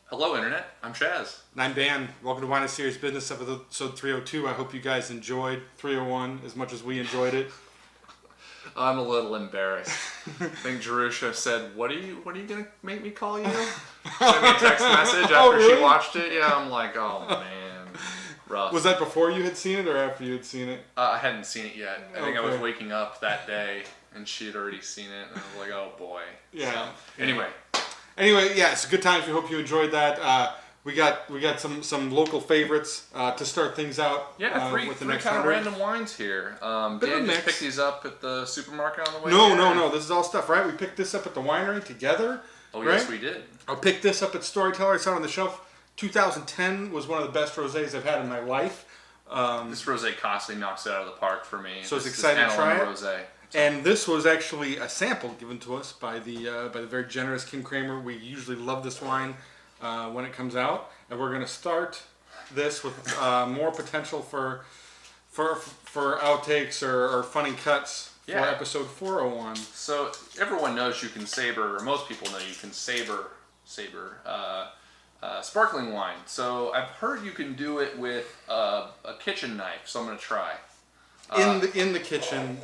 Hello, Internet. I'm Chaz. And I'm Dan. Welcome to Wine and Serious Business, episode 302. I hope you guys enjoyed 301 as much as we enjoyed it. I'm a little embarrassed. I think Jerusha said, "What are you gonna make me call you?" Sent me a text message after she watched it. Yeah, I'm like, oh man, rough. Was that before you had seen it or after you had seen it? I hadn't seen it yet. I think I was waking up that day and she had already seen it, and I was like, oh boy. Yeah. So, anyway, yeah, it's a good time. We hope you enjoyed that. We got some local favorites to start things out. Yeah, three kind of random wines here. Dan just picked these up at the supermarket on the way. No. This is all stuff, right? We picked this up at the winery together. Oh, right? Yes, we did. I picked this up at Storyteller. I saw it on the shelf. 2010 was one of the best rosés I've had in my life. This rosé constantly knocks it out of the park for me. So it's exciting to try it. Rosé. And this was actually a sample given to us by the very generous Kim Kramer. We usually love this wine when it comes out, and we're going to start this with more potential for outtakes or funny cuts for episode 401. So everyone knows you can saber, or most people know you can saber sparkling wine. So I've heard you can do it with a kitchen knife. So I'm going to try. In the kitchen,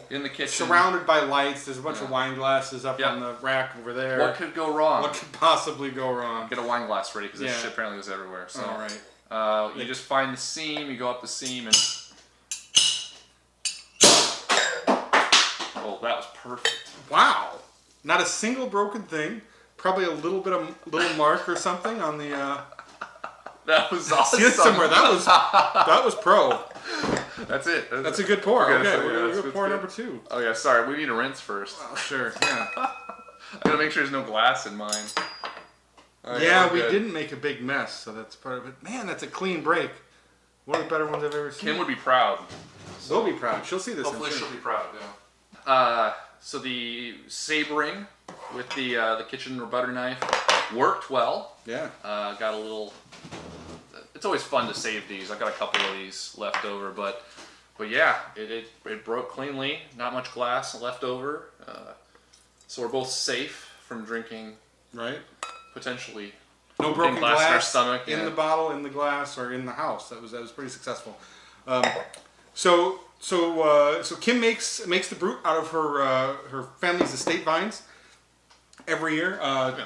surrounded by lights. There's a bunch of wine glasses up on the rack over there. What could go wrong? What could possibly go wrong? Get a wine glass ready because this shit apparently goes everywhere. So, all right. You just find the seam. You go up the seam and. Oh, that was perfect. Wow! Not a single broken thing. Probably a little mark or something on the. That was awesome. See it somewhere. That was pro. That's it. That's a good pour. Okay, we're going to pour good. number 2. Oh yeah, sorry. We need to rinse first. Oh, sure. Yeah. I gotta make sure there's no glass in mine. Right, we didn't make a big mess, so that's part of it. Man, that's a clean break. One of the better ones I've ever seen. Kim would be proud. She'll be proud. She'll see this. Hopefully she'll be proud. Yeah. So the sabering with the kitchen or butter knife worked well. Yeah. Got a little. It's always fun to save these. I've got a couple of these left over, but yeah, it broke cleanly. Not much glass left over, so we're both safe from drinking. Right. Potentially. No broken glass in our stomach. In the bottle, in the glass, or in the house. That was pretty successful. So Kim makes the brut out of her family's estate vines every year.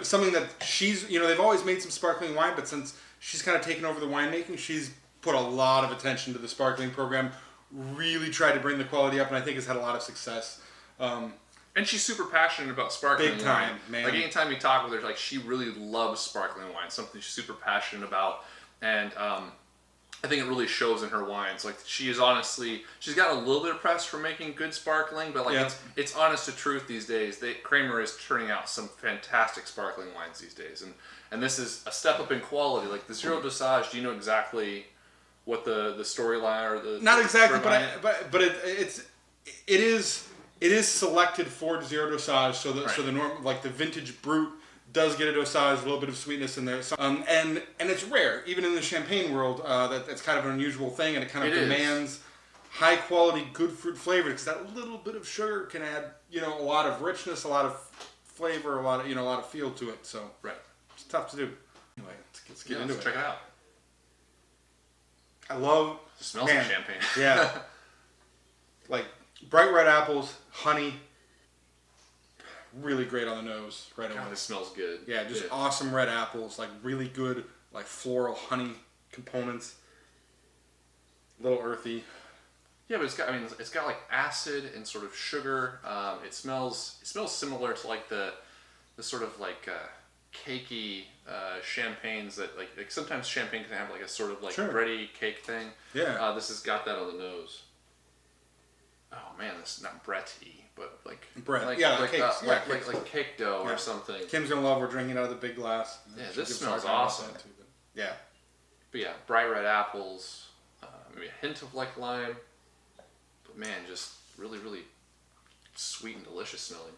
Something that they've always made some sparkling wine, but since she's kind of taken over the winemaking, she's put a lot of attention to the sparkling program, really tried to bring the quality up, and I think has had a lot of success. And she's super passionate about sparkling big time, wine. man. Like anytime you talk with her, like she really loves sparkling wine, something she's super passionate about. And I think it really shows in her wines. Like she's got a little bit of press for making good sparkling, but it's honest to truth these days. Kramer is turning out some fantastic sparkling wines these days, and this is a step up in quality. Like the Zero Dosage, do you know exactly what the storyline or the not exactly, but it is selected for Zero Dosage, so the normal, like the vintage brut does get a dosage, a little bit of sweetness in there, and it's rare, even in the champagne world. That's kind of an unusual thing, and it kind of demands high quality, good fruit flavor, because that little bit of sugar can add, a lot of richness, a lot of flavor, a lot of feel to it. So it's tough to do. Anyway, let's get into it. Check it out. I love. It smells like champagne. Yeah. Like bright red apples, honey. Really great on the nose right away. This smells good. Yeah, just awesome red apples, like really good, like floral honey components. A little earthy. Yeah, but it's got like acid and sort of sugar. It smells similar to like the sort of like cakey champagnes that like sometimes champagne can have like a sort of like bready cake thing. Yeah. This has got that on the nose. Oh man, this is not bready. But like bread, like cake dough or something. Kim's gonna love. We're drinking out of the big glass. Yeah, this smells awesome. But yeah, bright red apples, maybe a hint of like lime. But man, just really, really sweet and delicious smelling.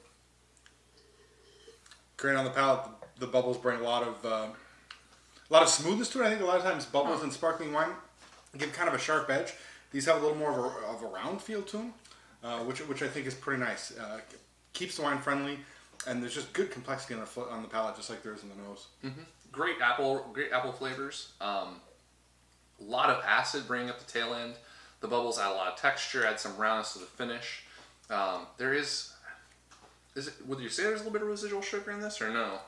Great on the palate. The bubbles bring a lot of smoothness to it. I think a lot of times bubbles in sparkling wine give kind of a sharp edge. These have a little more of a round feel to them. Which I think is pretty nice. Keeps the wine friendly. and there's just good complexity on the palate, just like there is in the nose. Mm-hmm. Great apple flavors. A lot of acid bringing up the tail end. The bubbles add a lot of texture, add some roundness to the finish. There is it? Would you say there's a little bit of residual sugar in this, or no?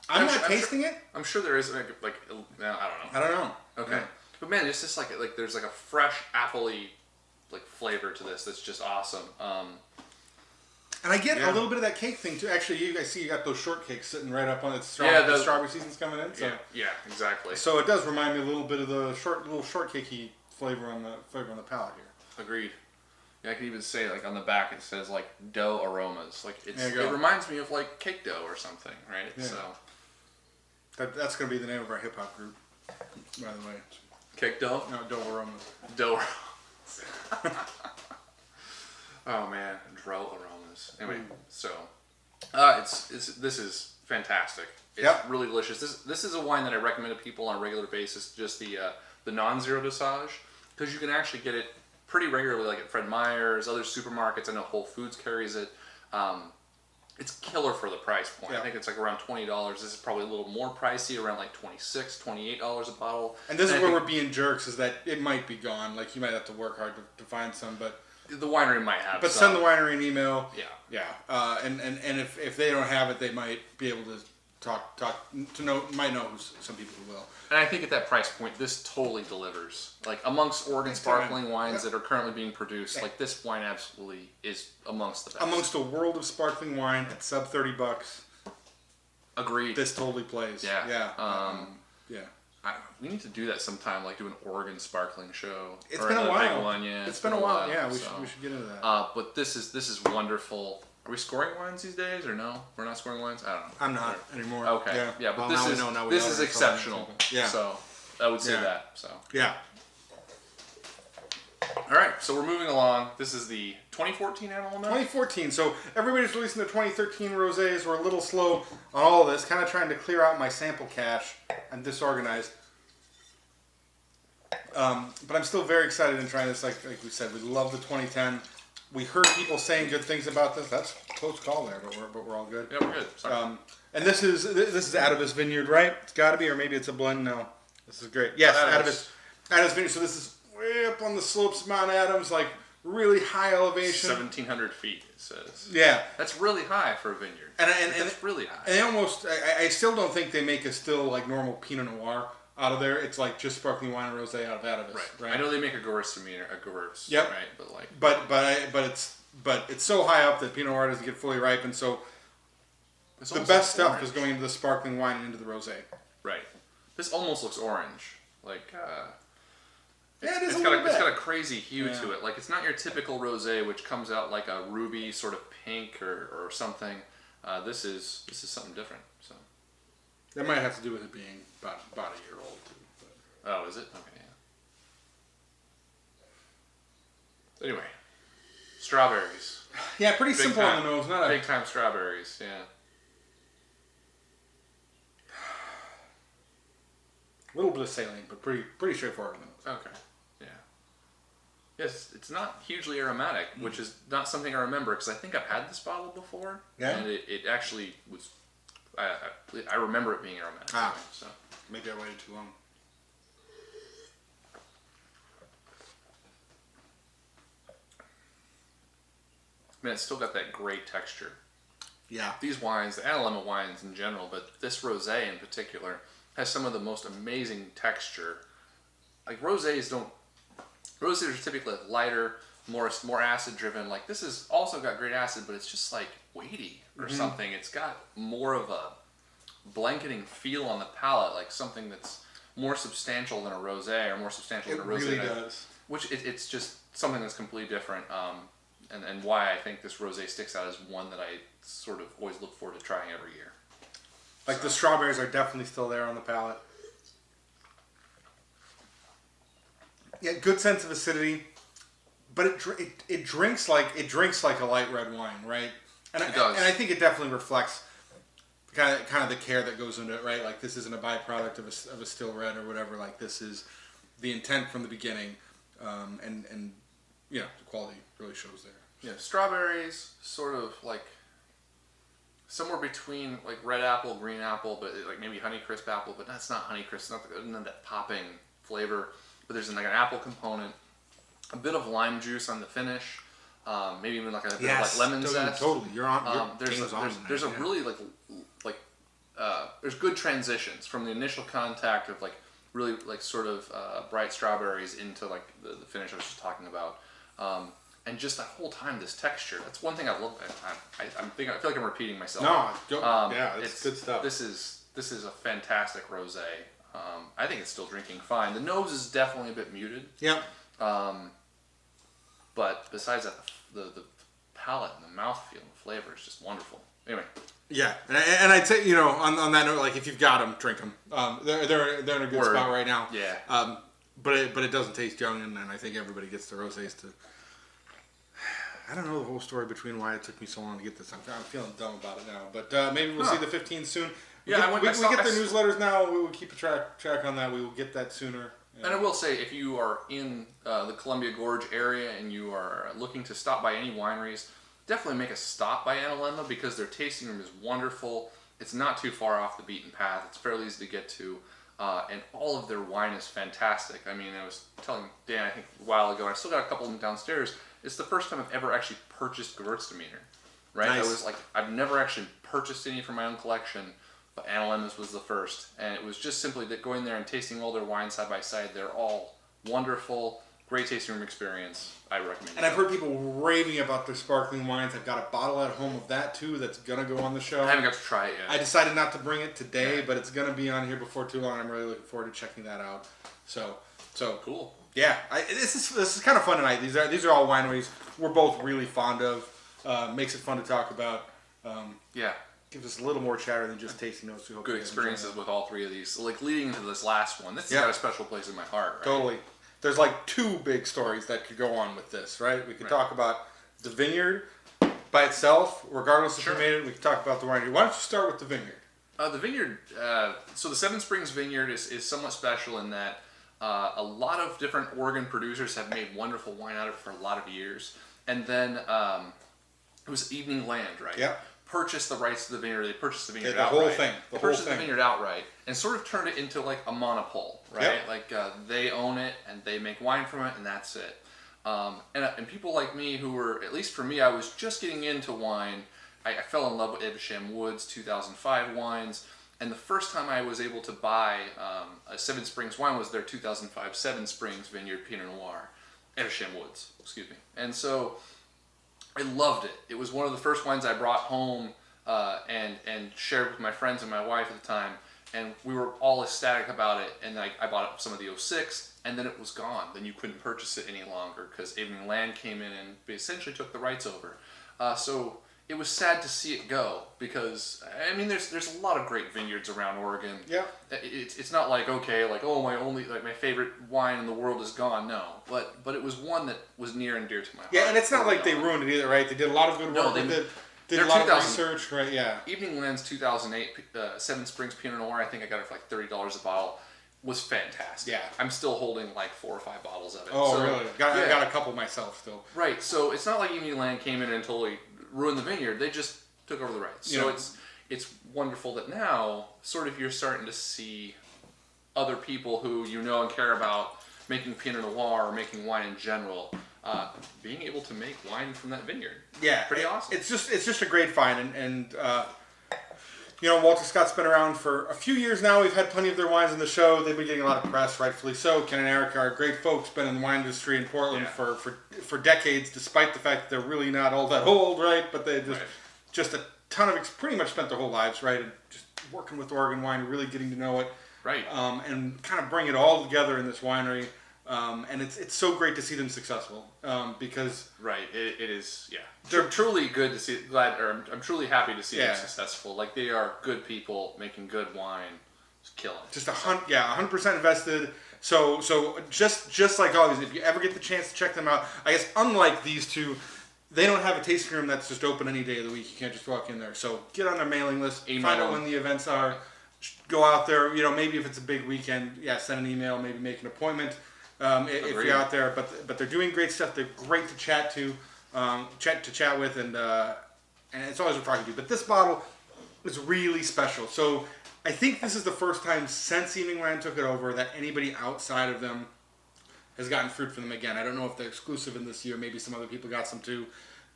I'm not tasting it. I'm sure there is. I don't know. I don't know. Okay, yeah. But man, it's just like there's like a fresh appley like flavor to this that's just awesome. And I get a little bit of that cake thing too. Actually, I see you got those shortcakes sitting right up on it. The strawberry season's coming in. So. Yeah, exactly. So it does remind me a little bit of the little shortcakey flavor on the palate here. Agreed. Yeah, I could even say like on the back it says like dough aromas. Like it reminds me of like cake dough or something, right? Yeah. So that's gonna be the name of our hip hop group, by the way. Cake dough? No, dough aromas. Dough aromas. Oh man, dough aromas. Anyway, so this is fantastic. It's really delicious. This is a wine that I recommend to people on a regular basis. Just the non-zero dosage, because you can actually get it pretty regularly, like at Fred Meyer's, other supermarkets. I know Whole Foods carries it. It's killer for the price point. I think it's like around $20. This is probably a little more pricey, around like $26, $28 a bottle. And this is where we're being jerks, is that it might be gone. Like you might have to work hard to find some, but the winery might have. But some. send the winery an email. Yeah. And if they don't have it, they might be able to might know some people who will. And I think at that price point, this totally delivers. Like amongst Oregon sparkling wines that are currently being produced, like this wine absolutely is amongst the best. Amongst a world of sparkling wine at sub $30. Agreed. This totally plays. Yeah. Yeah. We need to do that sometime, like do an Oregon sparkling show. It's been a while. Big one, yeah. It's been a while. Yeah, we should get into that. But this is wonderful. Are we scoring wines these days, or no? We're not scoring wines. I don't know. I'm not anymore. Okay. Yeah, but this is exceptional. Yeah. So I would say that. So. Yeah. All right, so we're moving along. This is the 2014 Analemma? 2014. So everybody's releasing their 2013 rosés. We're a little slow on all of this, kind of trying to clear out my sample cache. I'm disorganized. But I'm still very excited in trying this. Like we said, we love the 2010. We heard people saying good things about this. That's a close call there, but we're all good. Yeah, we're good. Sorry. And this is out of his vineyard, right? It's got to be, or maybe it's a blend. No, this is great. Yes, out of his vineyard. So this is way up on the slopes of Mount Adams, like really high elevation. 1,700 feet, it says. Yeah, that's really high for a vineyard. And that's really high. And I still don't think they make a still like normal Pinot Noir out of there. It's like just sparkling wine and rosé out of Adavis. Right. I know they make a Gewürztraminer, Yep. Right, but like. But it's so high up that Pinot Noir doesn't get fully ripened. So the best stuff is going into the sparkling wine and into the rosé. Right. This almost looks orange. Like. It's got a crazy hue to it. Like it's not your typical rosé, which comes out like a ruby sort of pink or something. This is something different. So that might have to do with it being about a year old too. But. Oh, is it? Okay. Yeah. Anyway, strawberries. Yeah, pretty simple on the nose. Not big time strawberries. Yeah. A little bit of saline, but pretty straightforward nose. Okay. Yeah. Yes, it's not hugely aromatic, which is not something I remember because I think I've had this bottle before. Yeah. And it actually was. I remember it being aromatic. Anyway, so maybe I waited too long. Man, it's still got that great texture. Yeah. These wines, the Analemma wines in general, but this rosé in particular, has some of the most amazing texture. Like rosés are typically lighter, more acid driven. Like this has also got great acid, but it's just like weighty or something. It's got more of a blanketing feel on the palate, like something that's more substantial than a rosé or more substantial than a rosé. It really does. Which it's just something that's completely different. And why I think this rosé sticks out as one that I sort of always look forward to trying every year. Like the strawberries are definitely still there on the palate. Yeah, good sense of acidity, but it drinks like a light red wine, right? And it does. And I think it definitely reflects kind of the care that goes into it, right? Like this isn't a byproduct of a still red or whatever. Like this is the intent from the beginning, and the quality really shows there. Yeah, strawberries, sort of like somewhere between like red apple, green apple, but like maybe Honeycrisp apple, but that's not Honeycrisp. Not that popping flavor. But there's like an apple component, a bit of lime juice on the finish, maybe even like a bit of like lemon zest. Totally, you're on. There's a really there's good transitions from the initial contact of like really like sort of bright strawberries into like the finish I was just talking about. And just that whole time, this texture. That's one thing I love. I feel like I'm repeating myself. No, it's good stuff. This is a fantastic rosé. I think it's still drinking fine. The nose is definitely a bit muted. Yep. But besides that, the palate and the mouthfeel and the flavor is just wonderful. Anyway. Yeah, and I'd say, on that note, like if you've got them, drink them. They're in a good spot right now. Yeah. But it doesn't taste young, and I think everybody gets the rosés to. I don't know the whole story between why it took me so long to get this. I'm feeling dumb about it now, but maybe we'll see the 15 soon. We get their newsletters now. We will keep a track on that. We will get that sooner. And I will say, if you are in the Columbia Gorge area and you are looking to stop by any wineries, definitely make a stop by Analemma because their tasting room is wonderful. It's not too far off the beaten path. It's fairly easy to get to. And all of their wine is fantastic. I mean, I was telling Dan, I think a while ago, I still got a couple of them downstairs. It's the first time I've ever actually purchased Gewürztraminer. Right? Nice. I was like, I've never actually purchased any from my own collection, but Analemma's was the first. And it was just simply that going there and tasting all their wines side by side. They're all wonderful, great tasting room experience. I recommend it. And I've heard people raving about their sparkling wines. I've got a bottle at home of that too that's going to go on the show. I haven't got to try it yet. I decided not to bring it today, but it's going to be on here before too long. I'm really looking forward to checking that out. So cool. Yeah, this is kind of fun tonight. These are all wineries we're both really fond of. Makes it fun to talk about. Yeah. Gives us a little more chatter than just tasting notes. So good experiences with all three of these. So, like leading into this last one, this has got a special place in my heart. Right? Totally. There's like two big stories that could go on with this, right? We could talk about the vineyard by itself, regardless if we made it. We could talk about the winery. Why don't you start with the vineyard? The vineyard. So the Seven Springs Vineyard is somewhat special in that a lot of different Oregon producers have made wonderful wine out of it for a lot of years, and then it was Evening Land, right? Yeah. Purchased the rights to the vineyard. They purchased the vineyard the outright. whole thing. They purchased the vineyard outright and sort of turned it into like a monopole, right? Yep. Like they own it and they make wine from it and that's it. And people like me who were, at least for me, I was just getting into wine. I fell in love with Evesham Woods 2005 wines. And the first time I was able to buy a Seven Springs wine was their 2005 Seven Springs Vineyard Pinot Noir, Evesham Woods, excuse me. And so I loved it. It was one of the first wines I brought home and shared with my friends and my wife at the time. And we were all ecstatic about it. And I bought up some of the 06, and then it was gone. Then you couldn't purchase it any longer because Evening Land came in and essentially took the rights over. So it was sad to see it go because, I mean, there's a lot of great vineyards around Oregon. Yeah. It's not like, okay, like, oh, my favorite wine in the world is gone. No. But it was one that was near and dear to my heart. Yeah, and it's not like they ruined it either, right? They did a lot of good work. They did a lot of research, right? Yeah. Evening Land's 2008 Seven Springs Pinot Noir, I think I got it for like $30 a bottle, was fantastic. Yeah. I'm still holding like 4 or 5 bottles of it. Oh, really? I got a couple myself still. Right. So it's not like Evening Land came in and totally ruined the vineyard. They just took over the rights. So it's wonderful that now sort of you're starting to see other people who you know and care about making Pinot Noir or making wine in general, being able to make wine from that vineyard. Yeah, pretty awesome. It's just a great find, and Walter Scott's been around for a few years now. We've had plenty of their wines on the show. They've been getting a lot of press, rightfully so. Ken and Eric are great folks, been in the wine industry in Portland for decades, despite the fact that they're really not all that old, right? But they just a ton of pretty much spent their whole lives, right? And just working with Oregon wine, really getting to know it, right? And kind of bring it all together in this winery. And it's so great to see them successful because it is they're truly good to see. I'm truly happy to see them successful. Like they are good people making good wine, just killing it. Just 100% invested. So just like always, if you ever get the chance to check them out, I guess unlike these two, they don't have a tasting room that's just open any day of the week. You can't just walk in there. So get on their mailing list, find out when the events are, go out there. With if it's a big weekend, send an email, maybe make an appointment. If you're out there, but they're doing great stuff. They're great to chat with, and it's always a talking to. But this bottle, It's really special. So I think this is the first time since Evening Land took it over that anybody outside of them has gotten fruit from them again. I don't know if they're exclusive in this year. Maybe some other people got some too.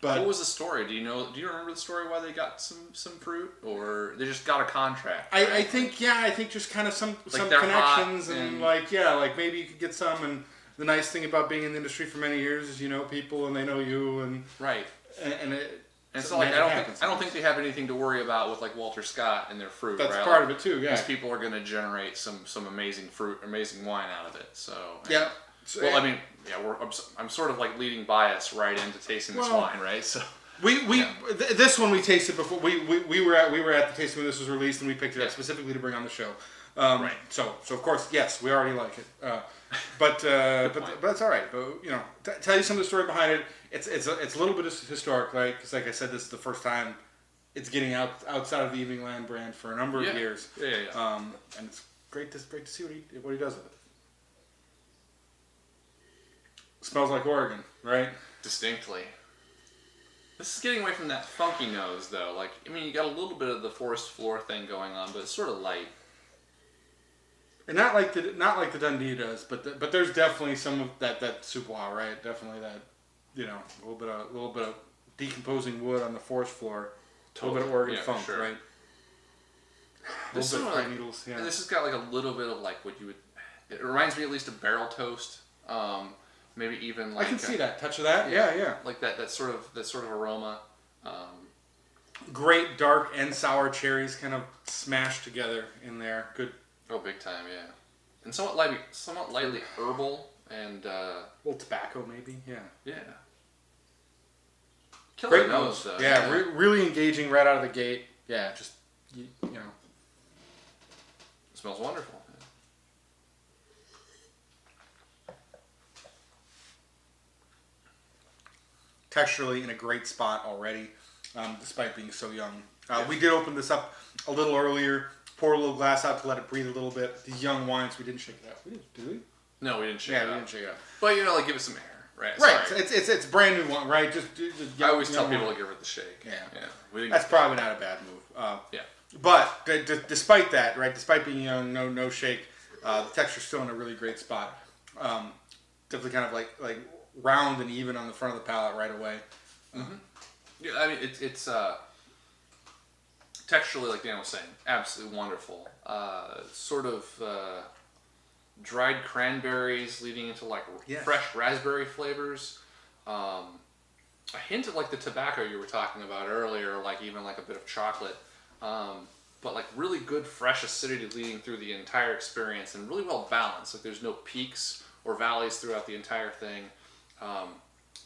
But what was the story? Do you remember the story why they got some fruit, or they just got a contract? Right? I think just kind of some connections and like maybe you could get some. And the nice thing about being in the industry for many years is you know people and they know you and right. And it's not like I don't think they have anything to worry about with like Walter Scott and their fruit. That's right? part of it too. Yeah, these people are going to generate some amazing fruit, amazing wine out of it. So yeah. Well, I mean, I'm sort of like leading bias right into tasting this wine, right? So this one we tasted before we were at the tasting when this was released, and we picked it up specifically to bring on the show. Right. So of course, yes, we already like it. But that's all right. But you know, tell you some of the story behind it. It's a little bit historic, right? Because like I said, this is the first time it's getting outside of the Evening Land brand for a number of years. Yeah. And it's great to see what he does with it. Smells like Oregon, right? Distinctly. This is getting away from that funky nose, though. Like, I mean, you got a little bit of the forest floor thing going on, but it's sort of light. And not like the Dundee does, but there's definitely some of that Supwa, right? Definitely that, you know, a little bit of decomposing wood on the forest floor. Totally. A little bit of Oregon funk, sure. Right? This a little bit of pine needles. Yeah. This has got like a little bit of like what you would. It reminds me at least of barrel toast. Maybe even like I can see that touch of that. Yeah. Like that sort of aroma. Great dark and sour cherries kind of smashed together in there. Good. Oh, big time, yeah. And somewhat lightly herbal and a little tobacco maybe. Yeah. Killer Great nose though. Yeah, really engaging right out of the gate. Yeah, just you know. It smells wonderful. Texturally in a great spot already, despite being so young. We did open this up a little earlier, pour a little glass out to let it breathe a little bit. These young wines, we didn't shake it up. Did we? No, we didn't shake it up. Yeah, we didn't shake it up. But, you know, like, give it some air, right? Right, it's brand new one, right? Just I always tell people to give it the shake. Yeah. That's probably not a bad move. Yeah. But despite that, right, despite being young, no shake, the texture's still in a really great spot. Definitely kind of like round and even on the front of the palate right away. Yeah, I mean it's texturally, like Dan was saying, absolutely wonderful. Sort of dried cranberries leading into like fresh raspberry flavors. A hint of like the tobacco you were talking about earlier, like even like a bit of chocolate. But like really good fresh acidity leading through the entire experience and really well balanced. Like there's no peaks or valleys throughout the entire thing.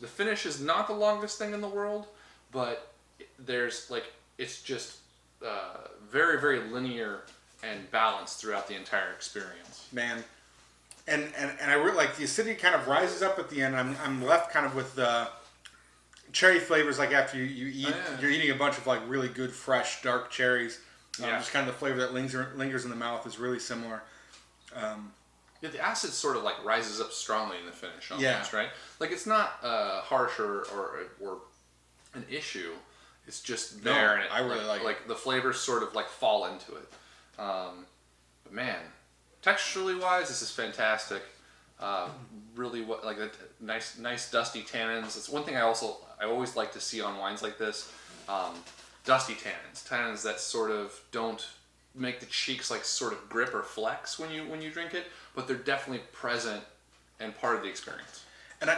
The finish is not the longest thing in the world, but there's like it's just very, very linear and balanced throughout the entire experience. Man, and I really like the acidity kind of rises up at the end. I'm left kind of with the cherry flavors. Like after you eat, you're eating a bunch of like really good fresh dark cherries. Just kind of the flavor that lingers in the mouth is really similar. Yeah, the acid sort of like rises up strongly in the finish almost, right? Like it's not harsh or an issue. It's just there, and I really like the flavors sort of like fall into it. But man, texturally wise, this is fantastic. Really, like nice dusty tannins. It's one thing I always like to see on wines like this. Dusty tannins that sort of don't make the cheeks like sort of grip or flex when you drink it, but they're definitely present and part of the experience. And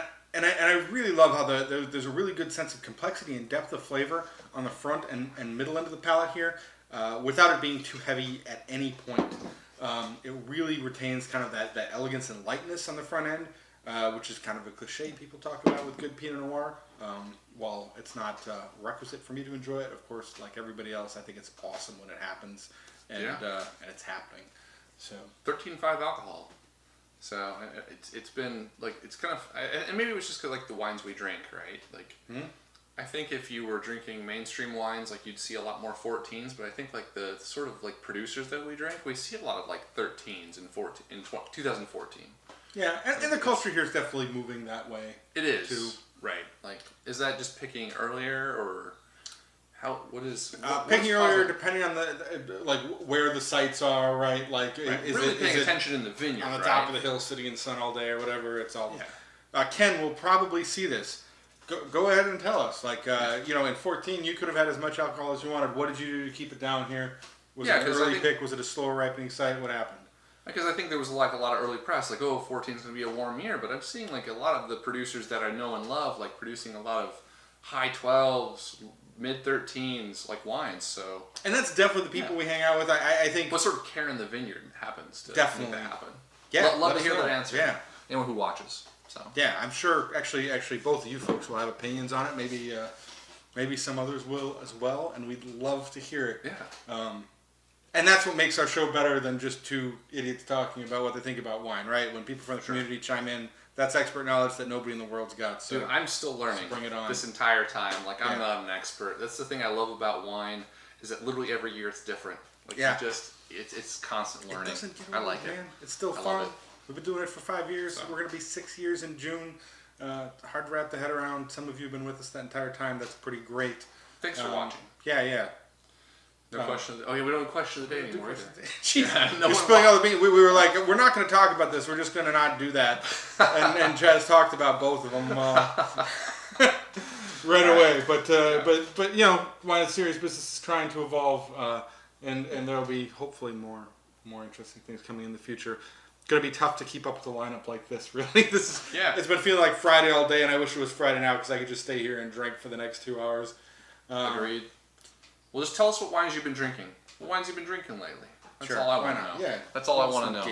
I really love how there's a really good sense of complexity and depth of flavor on the front and middle end of the palate here, without it being too heavy at any point. It really retains kind of that elegance and lightness on the front end, which is kind of a cliche people talk about with good Pinot Noir. While it's not requisite for me to enjoy it, of course, like everybody else, I think it's awesome when it happens, and it's happening. So 13.5 alcohol. So it's been like it's kind of, and maybe it was just 'cause like the wines we drink, right? Like I think if you were drinking mainstream wines, like you'd see a lot more 14s, but I think like the sort of like producers that we drink, we see a lot of like 13s in 2014. Yeah, and the culture here is definitely moving that way. It is too. Right. Like, is that just picking earlier, or What is picking earlier, depending on like where the sites are, right? Like, is really it paying is attention in the vineyard, on the right? top of the hill, sitting in the sun all day, or whatever? It's all. Yeah. Ken will probably see this. Go ahead and tell us. Like, in 14, you could have had as much alcohol as you wanted. What did you do to keep it down here? Was it an early pick? Was it a slower ripening site? What happened? Because I think there was a lot of early press, like, 14 is going to be a warm year. But I'm seeing like a lot of the producers that I know and love, like producing a lot of high 12s, mid 13s, like wines. So. And that's definitely the people we hang out with. I think. What sort of care in the vineyard happens to definitely make that happen? Yeah, love to hear that answer. Yeah. Anyone who watches. So. Yeah, I'm sure. Actually, both of you folks will have opinions on it. Maybe some others will as well, and we'd love to hear it. Yeah. And that's what makes our show better than just two idiots talking about what they think about wine, right? When people from the community chime in, that's expert knowledge that nobody in the world's got. So dude, I'm still learning. Bring it on. This entire time. Like, I'm not an expert. That's the thing I love about wine, is that literally every year it's different. Like, it's constant learning. It doesn't get old, I like man. it. It's still fun. We've been doing it for 5 years. So. We're going to be 6 years in June. Hard to wrap the head around. Some of you have been with us that entire time. That's pretty great. Thanks for watching. Yeah. No question. We don't have a question of the day anymore either. Jeez, you're spilling all the beans. We were like, we're not going to talk about this. We're just going to not do that. and Chaz talked about both of them right away. But wine is serious business is trying to evolve, and there will be hopefully more interesting things coming in the future. It's going to be tough to keep up with a lineup like this. Really, it's been feeling like Friday all day, and I wish it was Friday now because I could just stay here and drink for the next 2 hours. Agreed. Well, just tell us what wines you've been drinking. What wines you've been drinking lately. That's all I want to know. Yeah. That's all I want to know.